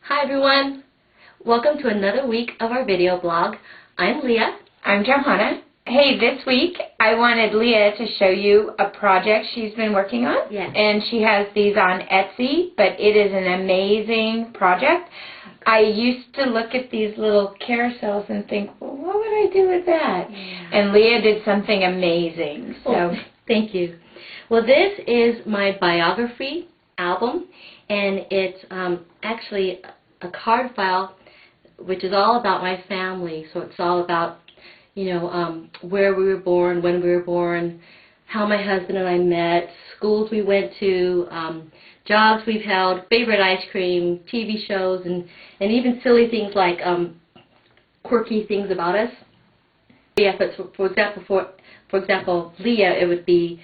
Hi everyone! Welcome to another week of our video blog. I'm Leah. I'm Johanna. Hey, this week I wanted Leah to show you a project she's been working on. Yes. And she has these on Etsy, but it is an amazing project. I used to look at these little carousels and think, well, what would I do with that? Yeah. And Leah did something amazing. So thank you. Well, this is my biography album, and it's actually a card file which is all about my family. So it's all about, where we were born, when we were born, how my husband and I met, schools we went to, jobs we've held, favorite ice cream, TV shows, and even silly things like quirky things about us. Yeah, but for example, Leah, it would be,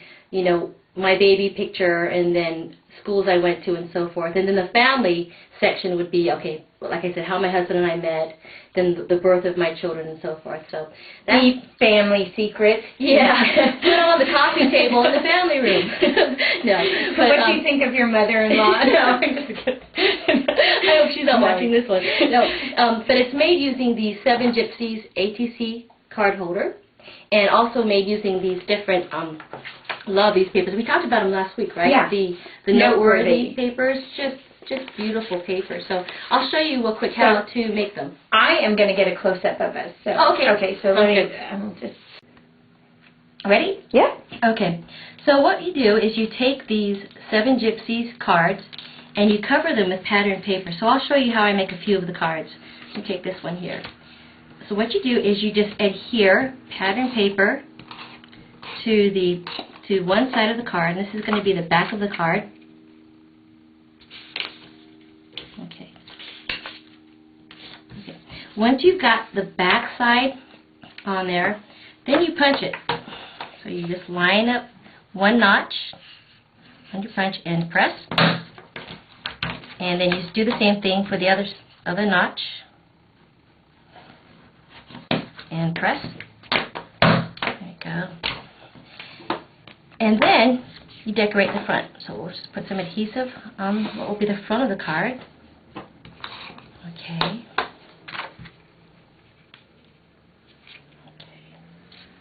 my baby picture, and then schools I went to and so forth. And then the family section would be, okay, like I said, how my husband and I met, then the birth of my children and so forth. So that's deep family secrets. Yeah, put on the coffee table in the family room. No, but what do you think of your mother-in-law? No, I'm just kidding. I hope she's not watching this one. No, but it's made using the 7 Gypsies ATC card holder, and also made using these different love these papers. We talked about them last week, right? Yeah. The noteworthy papers, just beautiful papers. So I'll show you real quick how to make them. I am going to get a close-up of us. So. Okay. Okay, so let me just... Ready? Yeah. Okay. So what you do is you take these 7 Gypsies cards and you cover them with patterned paper. So I'll show you how I make a few of the cards. Let me take this one here. So what you do is you just adhere patterned paper to one side of the card, and this is going to be the back of the card. Okay. Once you've got the back side on there, then you punch it. So you just line up one notch on your punch and press, and then you just do the same thing for the other notch and press. There you go. And then you decorate the front. So we'll just put some adhesive on what will be the front of the card. Okay.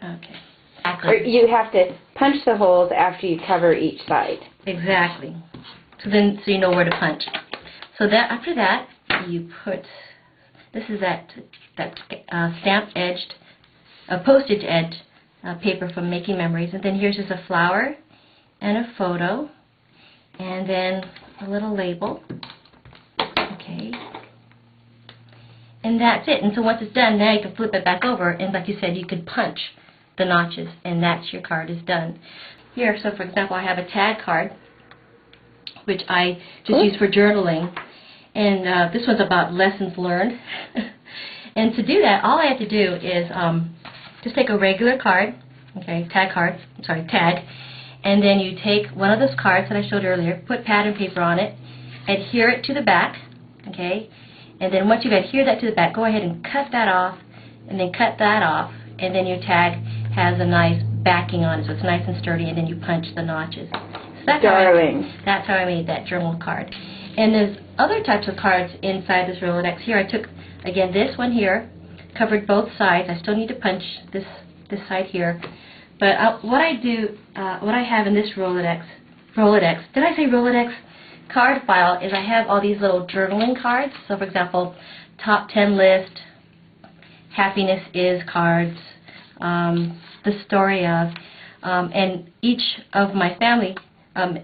Okay. Exactly. Or you have to punch the holes after you cover each side. Exactly. So you know where to punch. So after that, you put, this is that stamp edged, postage edged paper from Making Memories, and then here's just a flower and a photo, and then a little label. Okay. And that's it. And so once it's done, now you can flip it back over, and like you said, you could punch the notches, and that's your card is done. Here, so for example, I have a tag card, which I just use for journaling, and this one's about lessons learned. And to do that, all I have to do is just take a regular card, okay, tag, and then you take one of those cards that I showed earlier, put pattern paper on it, adhere it to the back, okay, and then once you've adhered that to the back, go ahead and cut that off, and then cut that off, and then your tag has a nice backing on it, so it's nice and sturdy, and then you punch the notches. So that's how I made that journal card. And there's other types of cards inside this Rolodex. Here I took, again, this one here, covered both sides. I still need to punch this side here. But what I have in this Rolodex, did I say Rolodex? Card file is I have all these little journaling cards. So for example, top 10 list, happiness is cards, the story of, and each of my family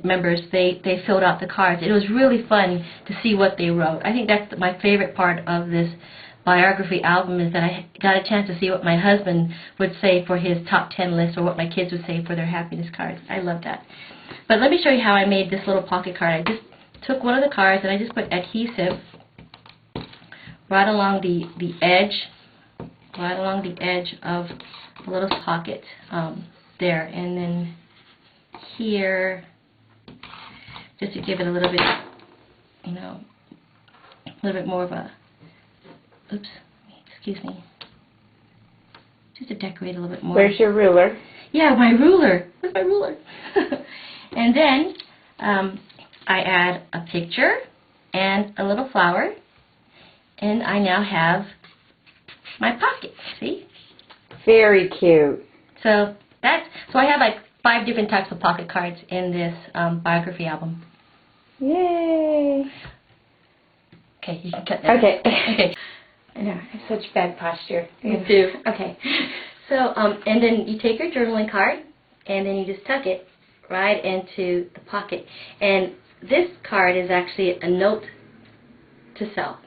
members, they filled out the cards. It was really fun to see what they wrote. I think that's my favorite part of this biography album, is that I got a chance to see what my husband would say for his top 10 list, or what my kids would say for their happiness cards. I love that. But let me show you how I made this little pocket card. I just took one of the cards and I just put adhesive right along the edge of a little pocket there, and then here, just to give it a little bit, a little bit more of a, oops, excuse me, just to decorate a little bit more. Where's your ruler? Yeah, my ruler. Where's my ruler? And then I add a picture and a little flower, And I now have my pocket, see? Very cute. So I have like 5 different types of pocket cards in this biography album. Yay. Okay, you can cut that. Okay. Okay. I know, I have such bad posture. Me too. Okay. So, and then you take your journaling card, and then you just tuck it right into the pocket. And this card is actually a note to self.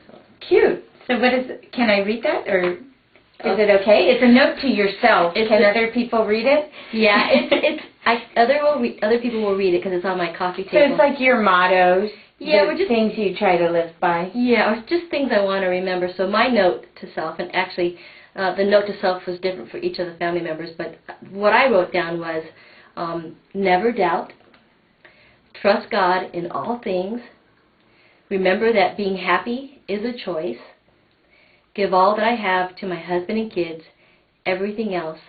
So, cute. So what is it? Can I read that, or is it okay? It's a note to yourself. Can other people read it? Yeah, other people will read it because it's on my coffee table. So it's like your mottos. Yeah, we're just things you try to live by. Yeah, or just things I want to remember. So my note to self, and actually the note to self was different for each of the family members, but what I wrote down was never doubt, trust God in all things, remember that being happy is a choice, give all that I have to my husband and kids, everything else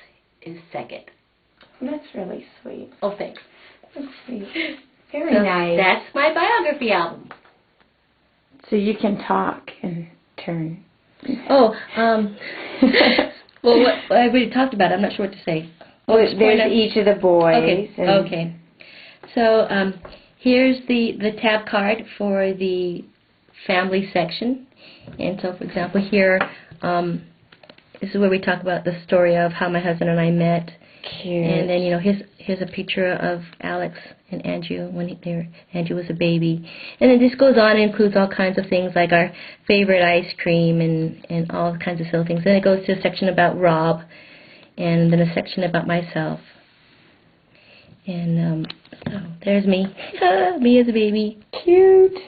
is second. That's really sweet. Oh, thanks. That's sweet. Very nice. That's my biography album. So you can talk and turn. Oh, well, what I already talked about it. I'm not sure what to say. Well, there's each of the boys. Okay. Okay. So here's the tab card for the family section, and so for example here, this is where we talk about the story of how my husband and I met. Cute. And then here's a picture of Alex and Andrew when Andrew was a baby, and then this goes on and includes all kinds of things like our favorite ice cream and all kinds of silly things. Then it goes to a section about Rob, and then a section about myself. And so there's me, me as a baby, cute.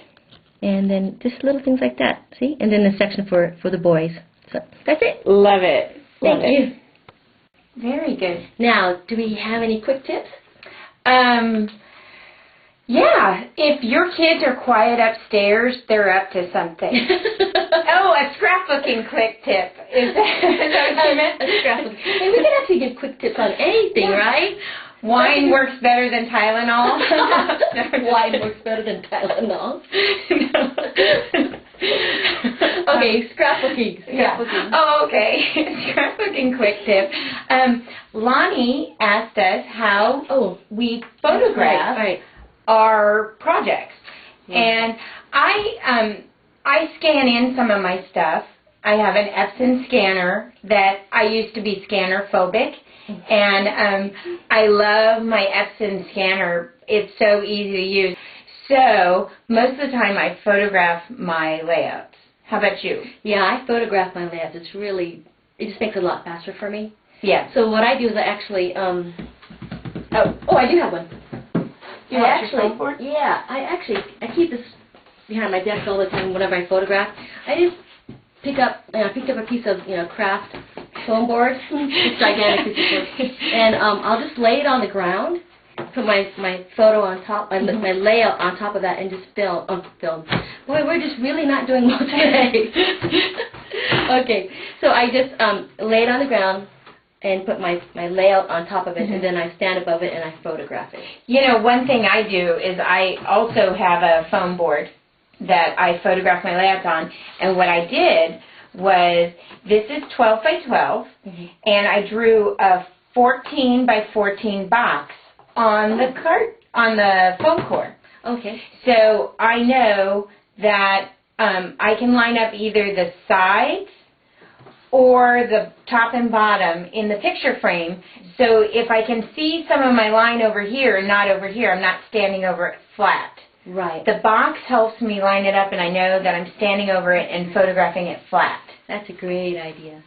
And then just little things like that. See, and then a section for the boys. So that's it. Love it. Thank you. Very good. Now, do we have any quick tips? Yeah, if your kids are quiet upstairs, they're up to something. Oh, a scrapbooking quick tip. Is that what you meant? A scrapbook. Hey, we can actually give quick tips on anything, right? Wine works better than Tylenol. Wine works better than Tylenol. Okay, scrapbooking. Yeah. Oh, okay. Scrapbooking quick tip. Lonnie asked us how we photograph our projects, and I scan in some of my stuff. I have an Epson scanner that I used to be scanner phobic, and I love my Epson scanner. It's so easy to use. So most of the time I photograph my layouts. How about you? Yeah, I photograph my layouts. It just makes it a lot faster for me. Yeah. So what I do is I actually, I do have one. I keep this behind my desk all the time whenever I photograph. I just picked up a piece of craft foam board, it's gigantic piece of board, and I'll just lay it on the ground, put my photo on top, my layout on top of that, and just film. Boy, we're just really not doing well today. Okay, so I just lay it on the ground and put my layout on top of it, and then I stand above it and I photograph it. You know, one thing I do is I also have a foam board that I photograph my layouts on, and what I did was, this is 12 by 12, and I drew a 14 by 14 box on the foam core. Okay. So I know that I can line up either the sides or the top and bottom in the picture frame. So if I can see some of my line over here and not over here, I'm not standing over it flat. Right. The box helps me line it up, and I know that I'm standing over it and photographing it flat. That's a great idea.